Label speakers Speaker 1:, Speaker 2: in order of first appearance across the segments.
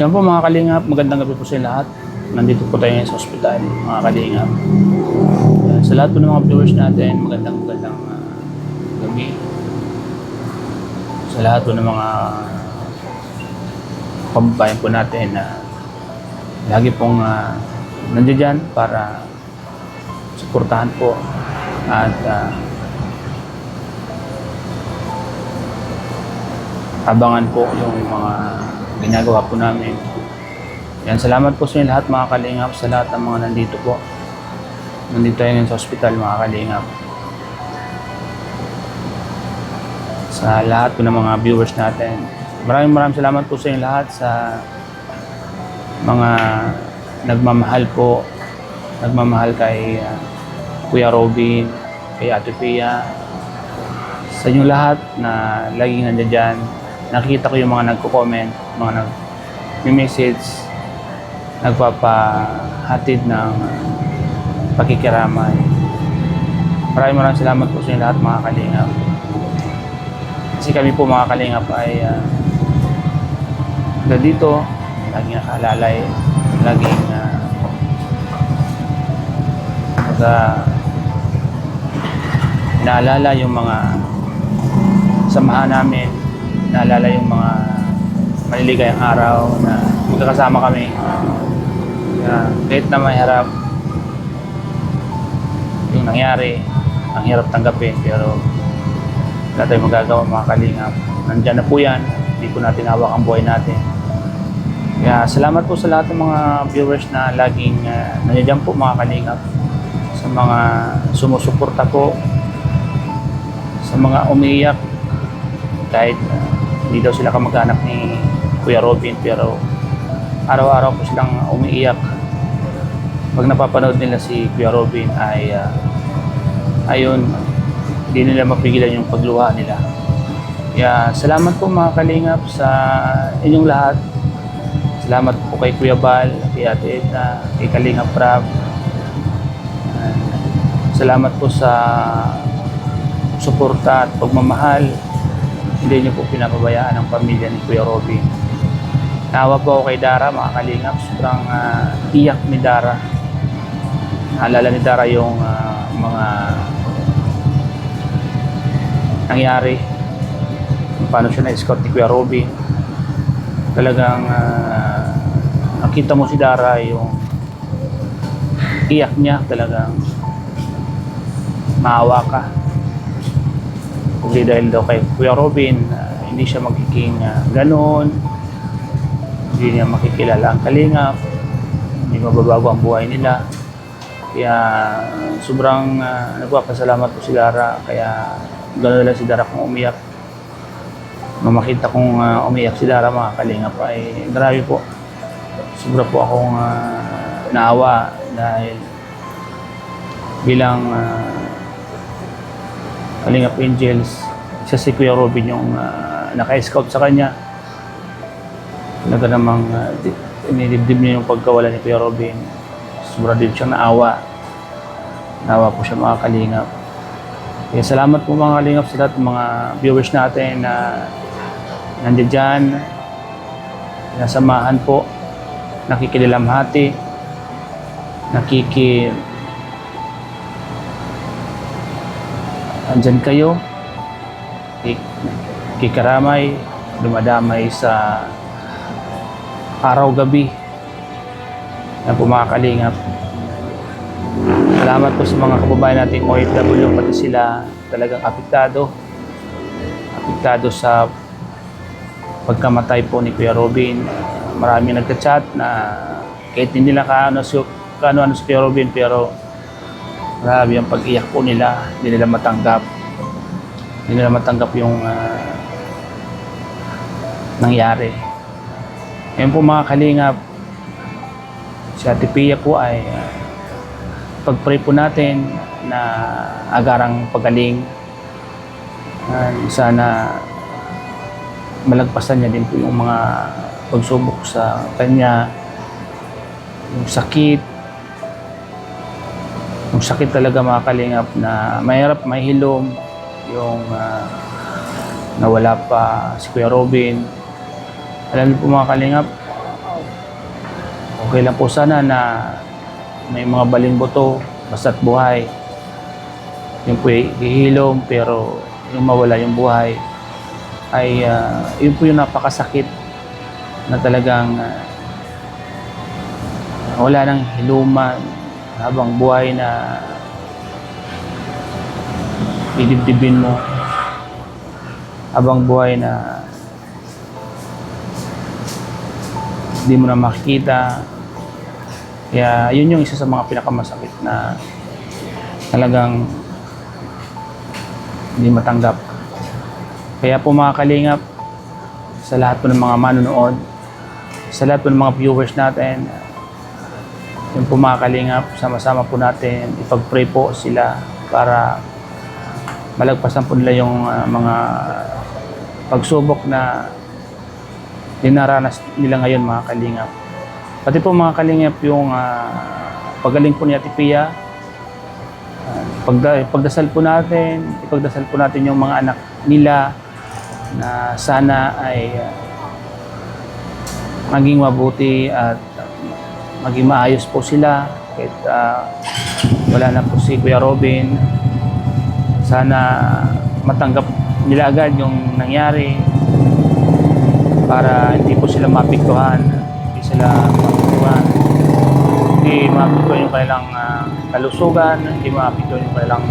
Speaker 1: Yan po mga kalingap, magandang gabi po sa lahat. Nandito po tayo ngayon sa ospital, mga kalingap. Sa lahat po ng mga viewers natin, magandang gabi. Sa lahat po ng mga kababayan po natin na lagi pong nandiyan dyan para suportahan po at abangan po yung mga ginagawa po namin. Yan, salamat po sa inyo lahat mga kalingap, sa lahat ng mga nandito po. Nandito tayo ngayon sa ospital mga kalingap. Sa lahat po ng mga viewers natin. Maraming salamat po sa inyo lahat sa mga nagmamahal po. Nagmamahal kay Kuya Robin, kay Ate Pia. Sa inyo lahat na laging nandiyan dyan. Nakikita ko yung mga nagko-comment, mga nag-message, nagpapahatid ng pakikiramay. Maraming salamat po sa inyo lahat mga kalingap. Kasi kami po mga kalingap ay dito, laging nakalalay, laging naalala yung mga samahan namin, naalala yung mga maliligayang araw na magkakasama kami. Kahit na may harap yung nangyari, ang hirap tanggapin, pero wala tayong magagawa mga kalingap. Nandyan na po yan, hindi po natin hawak ang buhay natin. Kaya salamat po sa lahat ng mga viewers na laging nandiyan po mga kalingap, sa mga sumusuporta po, sa mga umiiyak kahit hindi daw sila kamag-anak ni Kuya Robin, pero araw-araw po silang umiiyak. Pag napapanood nila si Kuya Robin ay ayun, hindi nila mapigilan yung pagluha nila. Kaya salamat po mga kalingap sa inyong lahat. Salamat po kay Kuya Bal, kay Ate Edna, kay Kalingap Rab. Salamat po sa suporta at pagmamahal. Hindi niyo po pinapabayaan ang pamilya ni Kuya Robin. Naawa po ako kay Dara mga kalingap. Sobrang iyak ni Dara. Naalala ni Dara yung mga nangyari, paano siya na-escort ni Kuya Robin. Talagang nakita mo si Dara, yung iyak niya, talagang maawa ka. Hindi dahil daw kay Kuya Robin, hindi siya magiging ganoon, hindi niya makikilala ang kalingap, hindi mababago ang buhay nila. Kaya sobrang nagpapasalamat po si Dara. Kaya gano'n lang si Dara kung umiyak. Nung makita kong umiyak si Dara mga kalingap ay grabe po. Sobra po akong naawa dahil bilang Kalingap Angels, isa si Kuya Robin yung naka-scout sa kanya. Talaga namang inilibdib niya yung pagkawala ni Kuya Robin. Sobra din siyang naawa. Naawa po siya mga kalingap. Kaya salamat po mga kalingap sa lahat ng mga viewers natin na nandiyan dyan, nasamahan po, nakikilalamhati, andyan kayo, kikaramay, dumadamay sa araw-gabi. Yan po mga kalingap. Salamat po sa mga kababayan nating OFW, pati sila talagang apektado sa pagkamatay po ni Kuya Robin. Maraming nagka-chat na kahit hindi nila kaano si Kuya Robin, pero grabe ang pag-iyak po nila. Hindi nila matanggap yung nangyari. Ngayon po mga kalingap, si Ate Pia po ay pag-pray po natin na agarang pagaling. Sana malagpasan niya din po yung mga pagsubok sa kanya, yung sakit. Yung sakit talaga mga kalingap na mahirap, mahilom, yung nawala pa si Kuya Robin. Alam niyo po mga kalingap, Okay lang po sana na may mga baling buto, basta't buhay. Yung po hihilom pero yung mawala yung buhay ay yun po yung napakasakit na talagang wala nang hiluman habang buhay na idibdibin mo, habang buhay na hindi mo na makikita. Kaya yun yung isa sa mga pinakamasakit na talagang hindi matanggap. Kaya po mga kalingap, sa lahat po ng mga manonood, sa lahat po ng mga viewers natin, yung po mga kalingap, sama-sama po natin ipag-pray po sila para malagpasan po nila yung mga pagsubok na dinaranas nila ngayon mga kalingap. Pati po mga kalingap yung pagaling po ni Ate Pia, ipagdasal po natin yung mga anak nila na sana ay maging mabuti at maging maayos po sila kahit wala na po si Kuya Robin. Sana matanggap nila agad yung nangyari para hindi po sila mapiktuhan, hindi mapiktuhan yung kanilang kalusugan, hindi mapiktuhan yung kanilang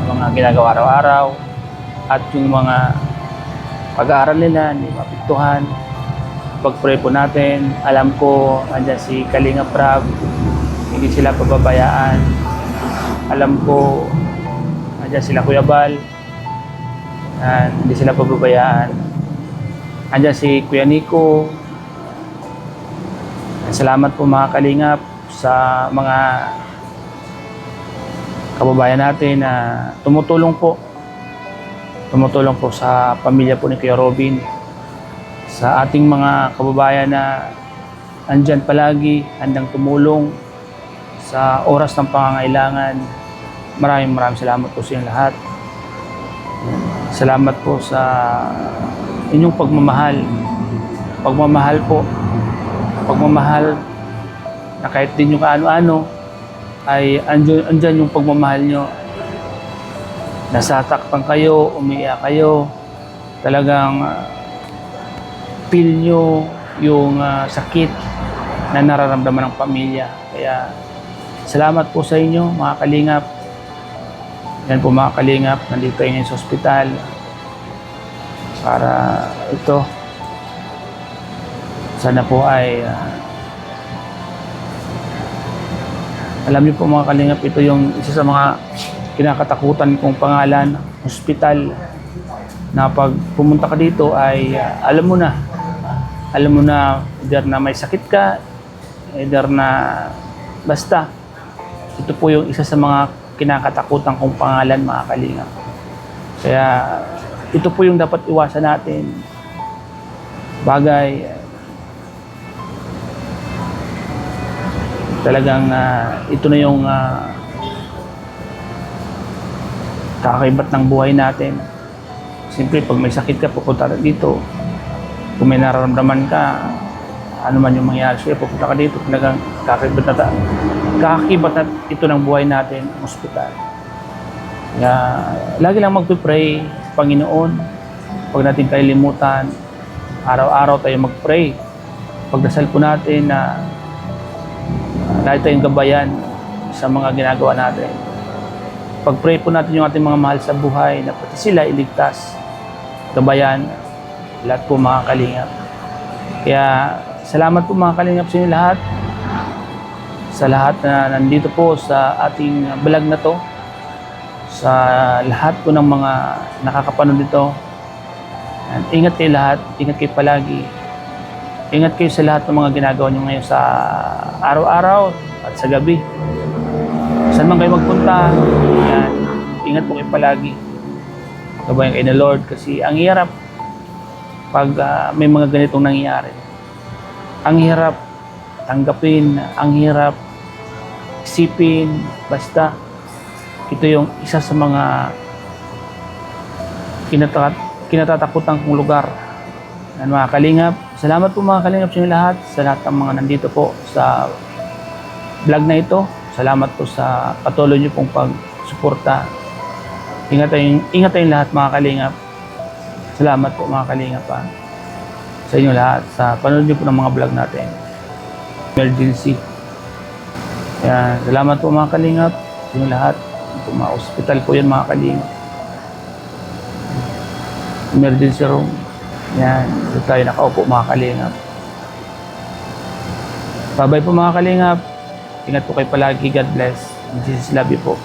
Speaker 1: mga ginagawa araw-araw, at yung mga pag-aaral nila hindi mapiktuhan. Pag-pray po natin. Alam ko andyan si Kalinga Prab, hindi sila pababayaan. Alam ko andyan sila Kuya Bal, hindi sila pababayaan. Andyan si Kuya Nico. Salamat po mga kalingap sa mga kababayan natin na tumutulong po sa pamilya po ni Kuya Robin, sa ating mga kababayan na andyan palagi, handang tumulong sa oras ng pangangailangan. Maraming salamat po sa inyong lahat. Salamat po sa inyong pagmamahal na kahit din yung ano-ano ay andyan yung pagmamahal nyo. Nasasaktan kayo, umiiyak kayo, talagang feel nyo yung sakit na nararamdaman ng pamilya. Kaya salamat po sa inyo mga kalingap. Yan po mga kalingap, nandito tayo ngayon sa ospital para ito sana po ay alam niyo po mga kalingap, ito yung isa sa mga kinakatakutan kong pangalan, ospital, na pag pumunta ka dito ay alam mo na either na may sakit ka, either na basta ito po yung isa sa mga kinakatakutan kong pangalan mga kalingap. Kaya ito po yung dapat iwasan natin, bagay talagang ito na yung kakaibat ng buhay natin. Siyempre pag may sakit ka, pupunta ka dito. Kung may nararamdaman ka, ano man yung mangyari sa'yo, pupunta ka dito. Talagang kakakibat na ito ng buhay natin, ospital. Kaya lagi lang magpipray sa Panginoon. Huwag natin kalilimutan, araw-araw tayo magpray. Pagdasal po natin na lagi tayong gabayan sa mga ginagawa natin. Pag-pray po natin yung ating mga mahal sa buhay na pati sila iligtas, gabayan, lahat po mga kalingap. Kaya salamat po mga kalingap sa inyo lahat, sa lahat na nandito po sa ating vlog na to, sa lahat po ng mga nakakapanood dito. And ingat kayo lahat, ingat kayo palagi. Ingat kayo sa lahat ng mga ginagawa nyo ngayon sa araw-araw at sa gabi. Saan man kayo magpunta, yan, ingat po kayo palagi. Gabayan kayo ng Lord kasi ang hirap pag may mga ganitong nangyayari. Ang hirap tanggapin, ang hirap isipin, basta ito yung isa sa mga kinatatakutan kong lugar. Mga kalingap, Salamat po mga kalingap sa inyo lahat, sa lahat ng mga nandito po sa vlog na ito. Salamat po sa patuloy niyo pong pagsuporta. Ingat tayong lahat mga kalingap. Salamat po mga kalingap sa inyo lahat, sa panonood niyo po ng mga vlog natin. Emergency. Yan. Salamat po mga kalingap sa inyo lahat. Mga hospital po yan mga kalingap. Emergency room. Yan. Dito tayo nakaupo mga kalingap. Bye-bye po mga kalingap. Ingat po kayo palagi. God bless. Jesus love you po.